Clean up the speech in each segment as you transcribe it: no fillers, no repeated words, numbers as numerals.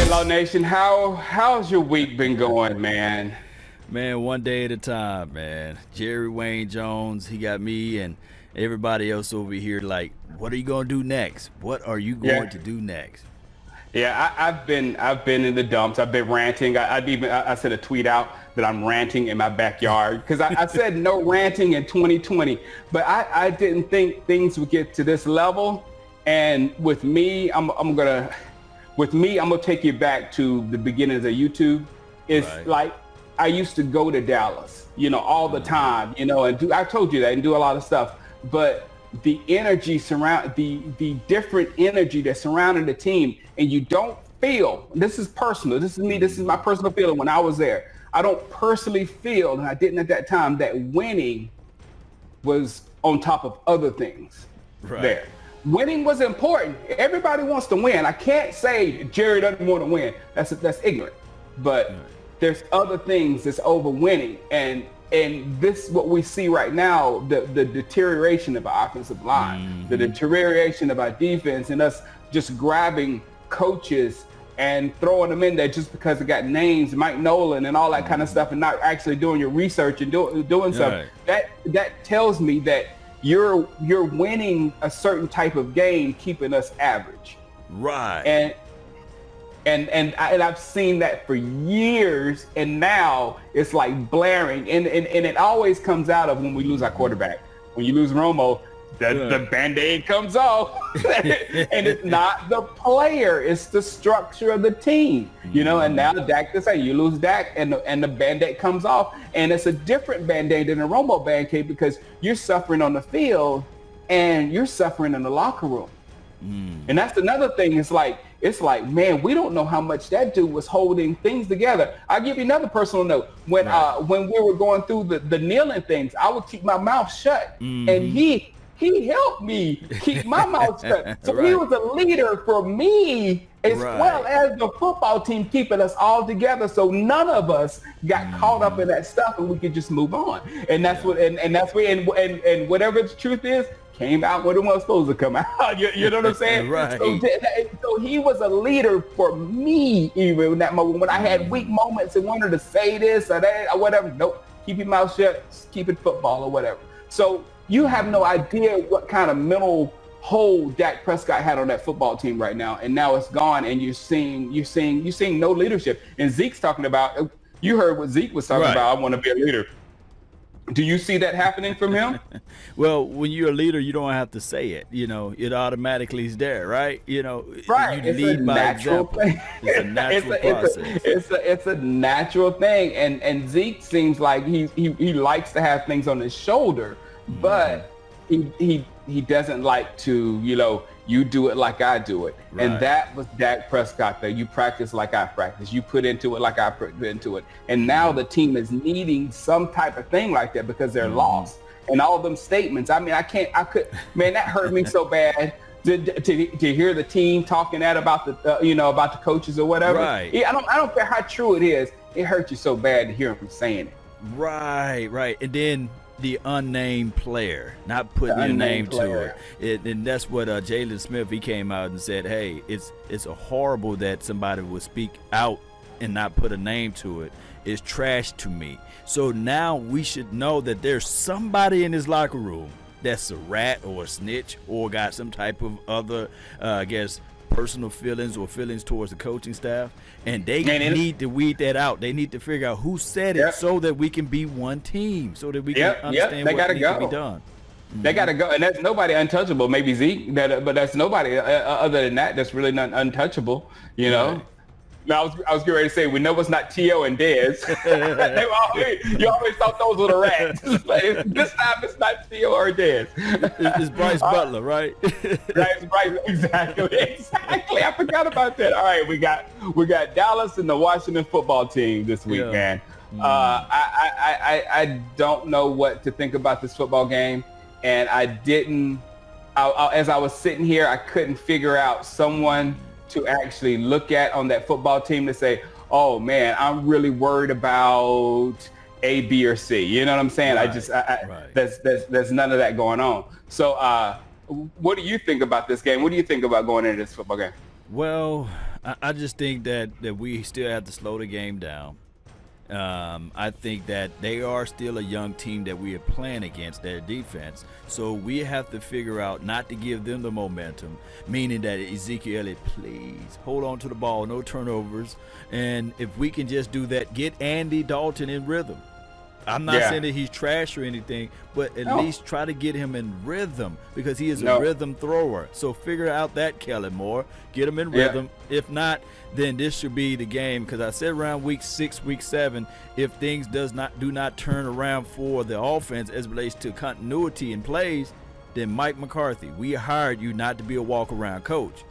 Law Nation, how's your week been going, man? Man, one day at a time, man. Jerry Wayne Jones, he got me and everybody else over here like, what are you going to do next? What are you going Yeah, to do next? yeah. I've been in the dumps. I've been ranting. I sent a tweet out that I'm ranting in my backyard because I said no ranting in 2020, but I didn't think things would get to this level. And with me, I'm gonna take you back to the beginnings of YouTube. It's Right. like I used to go to Dallas, all the time, and I told you that and do a lot of stuff. But the energy the different energy that surrounded the team, and you don't feel, this is personal, this is me, this is my personal feeling when I was there. I don't personally feel, and I didn't at that time, that winning was on top of other things Right. there. Winning was important. Everybody wants to win. I can't say Jerry doesn't want to win. That's ignorant. But there's other things that's over winning. And this what we see right now, the deterioration of our offensive line, the deterioration of our defense, and us just grabbing coaches and throwing them in there just because they got names, Mike Nolan and all that kind of stuff, and not actually doing your research and doing stuff. Right. That tells me that you're winning a certain type of game, keeping us average. Right. And I've seen that for years, and now it's like blaring, and it always comes out of when we lose our quarterback. When you lose Romo, the Band-Aid comes off. And it's not the player, it's the structure of the team, and now Dak, to say you lose Dak and the Band-Aid comes off, and it's a different Band-Aid than a Romo Band-Aid because you're suffering on the field and you're suffering in the locker room. And that's another thing. It's like, man, we don't know how much that dude was holding things together. I'll give you another personal note. When we were going through the kneeling things, I would keep my mouth shut, and he helped me keep my mouth shut. So he was a leader for me as well as the football team, keeping us all together so none of us got caught up in that stuff and we could just move on. And that's what and whatever the truth is, came out when it was supposed to come out. You know what I'm saying? Right. So he was a leader for me, even in that moment when I had weak moments and wanted to say this or that or whatever. Nope, keep your mouth shut, keep it football or whatever. So you have no idea what kind of mental hold Dak Prescott had on that football team right now, and now it's gone, and you're seeing no leadership. And Zeke's talking about, you heard what Zeke was talking about. I want to be a leader. Do you see that happening from him? Well, when you're a leader, you don't have to say it. It automatically is there, right? Right. You It's lead a by natural example. thing. It's a natural process. It's a natural thing, and Zeke seems like he likes to have things on his shoulder, but he doesn't like to, you do it like I do it. Right. And that was Dak Prescott there. You practice like I practice. You put into it like I put into it. And now the team is needing some type of thing like that because they're lost. And all of them statements, I mean, that hurt me so bad to hear the team talking that about about the coaches or whatever. Right. Yeah, I don't care how true it is. It hurts you so bad to hear them saying it. Right. And then the unnamed player, not putting your name to it. And that's what Jalen Smith, he came out and said, hey, it's a horrible that somebody would speak out and not put a name to it. It's trash to me. So now we should know that there's somebody in his locker room that's a rat or a snitch or got some type of other, personal feelings or feelings towards the coaching staff, and they need to weed that out. They need to figure out who said it so that we can be one team, so that we can understand what needs to be done. They got to go, and that's nobody untouchable. Maybe Zeke, but that's nobody other than that. That's really not untouchable. Right. Now, I was getting ready to say, we know it's not T.O. and Dez. You always thought those were the rats. This time it's not T.O. or Dez. It's Bryce Butler, right? Right, exactly. I forgot about that. All right, we got Dallas and the Washington football team this week, man. I don't know what to think about this football game, and as I was sitting here, I couldn't figure out someone to actually look at on that football team to say, oh man, I'm really worried about A, B, or C. You know what I'm saying? Right. There's none of that going on. So what do you think about this game? What do you think about going into this football game? Well, I just think that we still have to slow the game down. I think that they are still a young team that we are playing against, their defense. So we have to figure out not to give them the momentum, meaning that Ezekiel Elliott, please hold on to the ball, no turnovers. And if we can just do that, get Andy Dalton in rhythm. I'm not saying that he's trash or anything, but at least try to get him in rhythm because he is a rhythm thrower. So figure out that, Kellen Moore. Get him in rhythm. If not, then this should be the game because I said around week 6, week 7, if things do not turn around for the offense as it relates to continuity and plays, then Mike McCarthy, we hired you not to be a walk-around coach.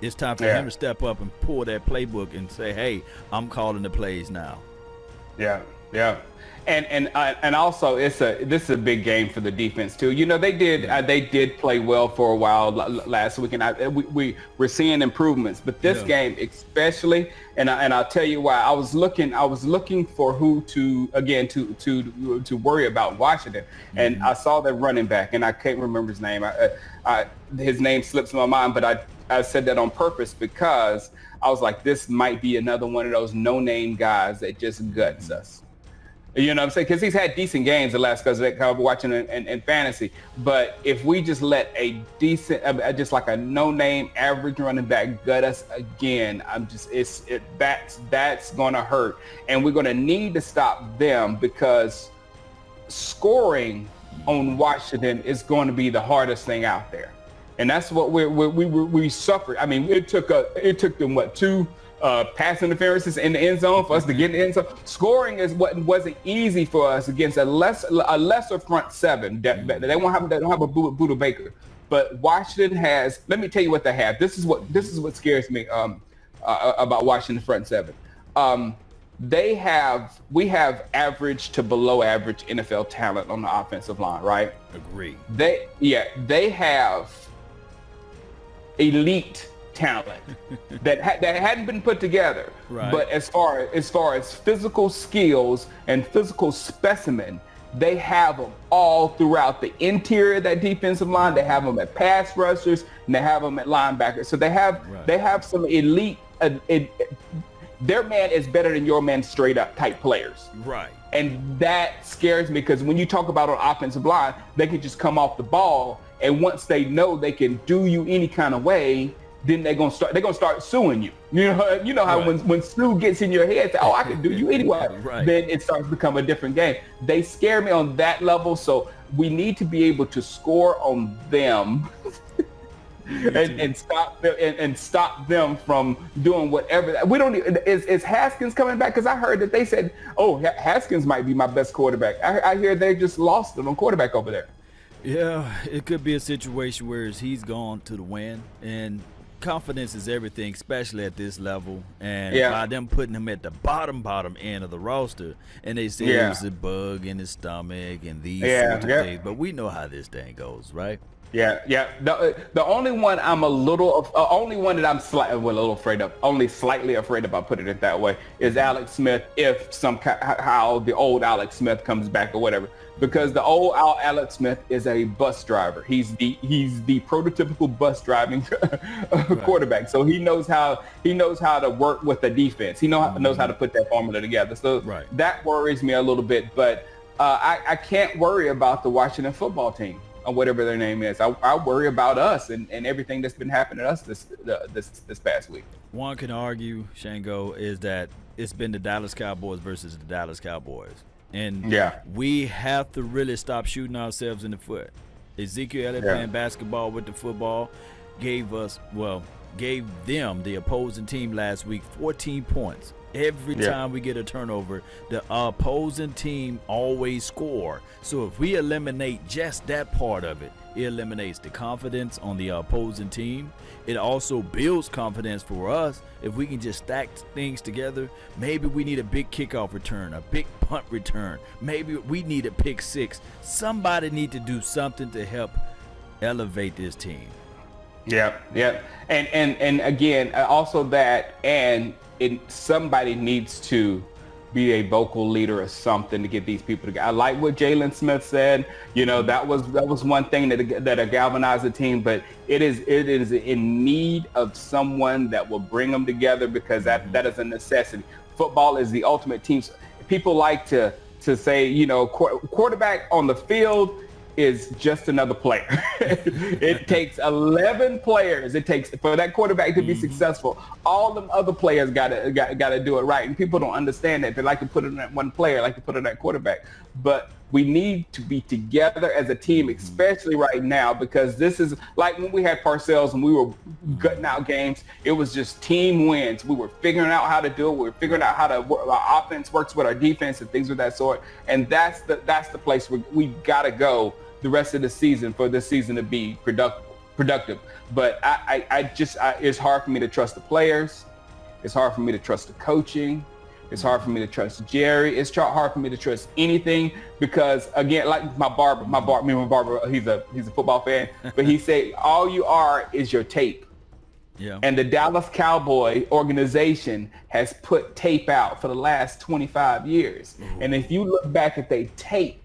It's time for him to step up and pull that playbook and say, hey, I'm calling the plays now. Yeah. And also this is a big game for the defense too. You know, they did play well for a while last week, and we're seeing improvements. But this game especially, and I'll tell you why. I was looking for who to worry about Washington, and I saw their running back, and I can't remember his name. His name slips my mind, but I said that on purpose because I was like, this might be another one of those no-name guys that just guts us. You know what I'm saying? Because he's had decent games the last because of watching in fantasy. But if we just let a decent, just like a no-name average running back gut us again, that's going to hurt. And we're going to need to stop them because scoring on Washington is going to be the hardest thing out there. And that's what we suffered. I mean, it took them, two pass interferences in the end zone for us to get in the end zone. Scoring is what wasn't easy for us against a lesser front seven. They don't have a Buda Baker, but Washington has. Let me tell you what they have. This is what scares me about Washington front seven. We have average to below average NFL talent on the offensive line, right? Agree. They have elite talent that hadn't been put together. Right. But as far as physical skills and physical specimen, they have them all throughout the interior of that defensive line. They have them at pass rushers and they have them at linebackers. So they have some elite. Their man is better than your man straight up type players. Right. And that scares me because when you talk about an offensive line, they can just come off the ball, and once they know they can do you any kind of way, then they're gonna start suing you. You know how when sue gets in your head, say, oh, I can do you anyway. Right. Then it starts to become a different game. They scare me on that level, so we need to be able to score on them. and stop them from doing whatever. We don't. Is Haskins coming back? Because I heard that they said, "Oh, Haskins might be my best quarterback." I hear they just lost it on quarterback over there. Yeah, it could be a situation where he's gone to the win, and confidence is everything, especially at this level. And by them putting him at the bottom end of the roster, and they say it was a bug in his stomach and these sorts of things. But we know how this thing goes, right? Yeah. The only one I'm only one that I'm slightly afraid of, I'll put it that way, is Alex Smith. If somehow the old Alex Smith comes back or whatever, because the old Alex Smith is a bus driver. He's the prototypical bus driving quarterback. So he knows how to work with the defense. He knows how to put that formula together. So that worries me a little bit. But I can't worry about the Washington football team, or whatever their name is. I worry about us and everything that's been happening to us this past week. One can argue, Shango, is that it's been the Dallas Cowboys versus the Dallas Cowboys. And we have to really stop shooting ourselves in the foot. Ezekiel Elliott playing basketball with the football gave them, the opposing team last week, 14 points. Every time we get a turnover, the opposing team always score. So if we eliminate just that part of it, it eliminates the confidence on the opposing team. It also builds confidence for us. If we can just stack things together, maybe we need a big kickoff return, a big punt return. Maybe we need a pick six. Somebody need to do something to help elevate this team. Yeah. And again, also that, and somebody needs to be a vocal leader or something to get these people together. I like what Jalen Smith said. You know, that was one thing that galvanized the team, but it is in need of someone that will bring them together, because that is a necessity. Football is the ultimate team. People like to say, you know, quarterback on the field is just another player. It takes 11 players. It takes for that quarterback to be successful. All them other players gotta do it right, and people don't understand that. They like to put it on that one player, like to put it on that quarterback. But we need to be together as a team, especially right now, because this is like when we had Parcells and we were gutting out games. It was just team wins. We were figuring out how to do it. We were figuring out how our offense works with our defense and things of that sort. And that's the place where we gotta go the rest of the season for this season to be productive. But it's hard for me to trust the players. It's hard for me to trust the coaching. It's hard for me to trust Jerry. It's hard for me to trust anything, because again, like my barber, he's a football fan, but he said all you are is your tape. Yeah. And the Dallas Cowboy organization has put tape out for the last 25 years. Mm-hmm. And if you look back at their tape,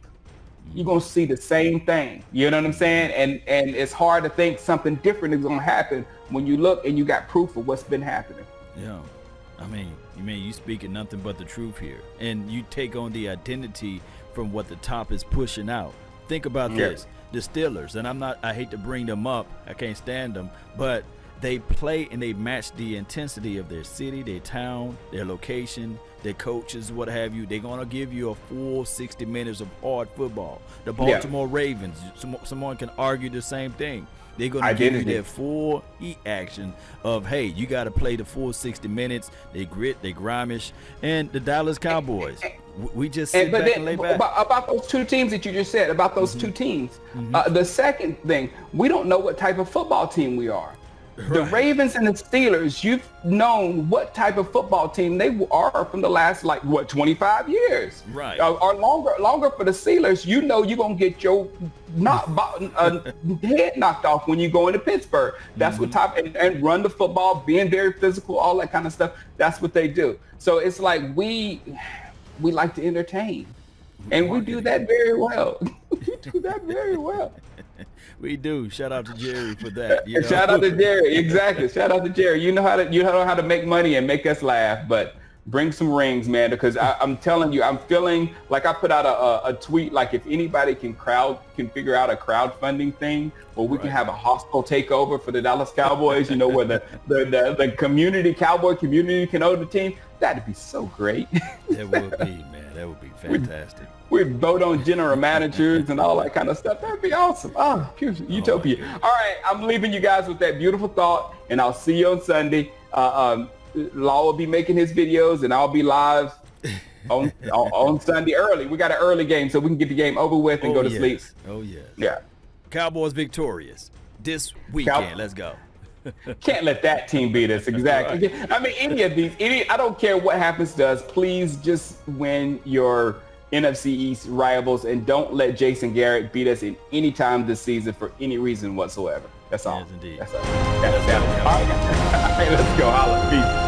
you're going to see the same thing. You know what I'm saying? And it's hard to think something different is going to happen when you look and you got proof of what's been happening. Yeah. I mean, you speaking nothing but the truth here. And you take on the identity from what the top is pushing out. Think about this. The Steelers, and I hate to bring them up. I can't stand them. But they play and they match the intensity of their city, their town, their location, their coaches, what have you. They're going to give you a full 60 minutes of hard football. The Baltimore Ravens, someone can argue the same thing. They're going to give you their full heat action of, hey, you got to play the full 60 minutes. They grit, they grimish. And the Dallas Cowboys, we just sit back and lay back. About those two teams that you just said, about those two teams, the second thing, we don't know what type of football team we are. Right. The Ravens and the Steelers, you've known what type of football team they are from the last 25 years, right? Or longer for the Steelers. You know you're gonna get your head knocked off when you go into Pittsburgh. That's what type and run the football, being very physical, all that kind of stuff. That's what they do. So it's like we like to entertain, and we do that very well. We do that very well. We do. Shout out to Jerry for that. You know? Shout out to Jerry. Exactly. Shout out to Jerry. You know how to make money and make us laugh, but bring some rings, man, because I'm telling you, I'm feeling like I put out a tweet, like if anybody can figure out a crowdfunding thing where we can have a hostile takeover for the Dallas Cowboys, you know, where the Cowboy community can own the team, that'd be so great. That would be, man. That would be fantastic. We'd vote on general managers and all that kind of stuff. That'd be awesome. Oh, pure utopia. All right, I'm leaving you guys with that beautiful thought, and I'll see you on Sunday. Law will be making his videos, and I'll be live on Sunday early. We got an early game, so we can get the game over with and go to sleep. Oh, yeah. Yeah. Cowboys victorious this weekend. Let's go. Can't let that team beat us. Exactly. Right. I mean, I don't care what happens to us. Please just win your NFC East rivals, and don't let Jason Garrett beat us in any time this season for any reason whatsoever. That's all. Yes, indeed. That's all. All right, let's go. Holla. Peace.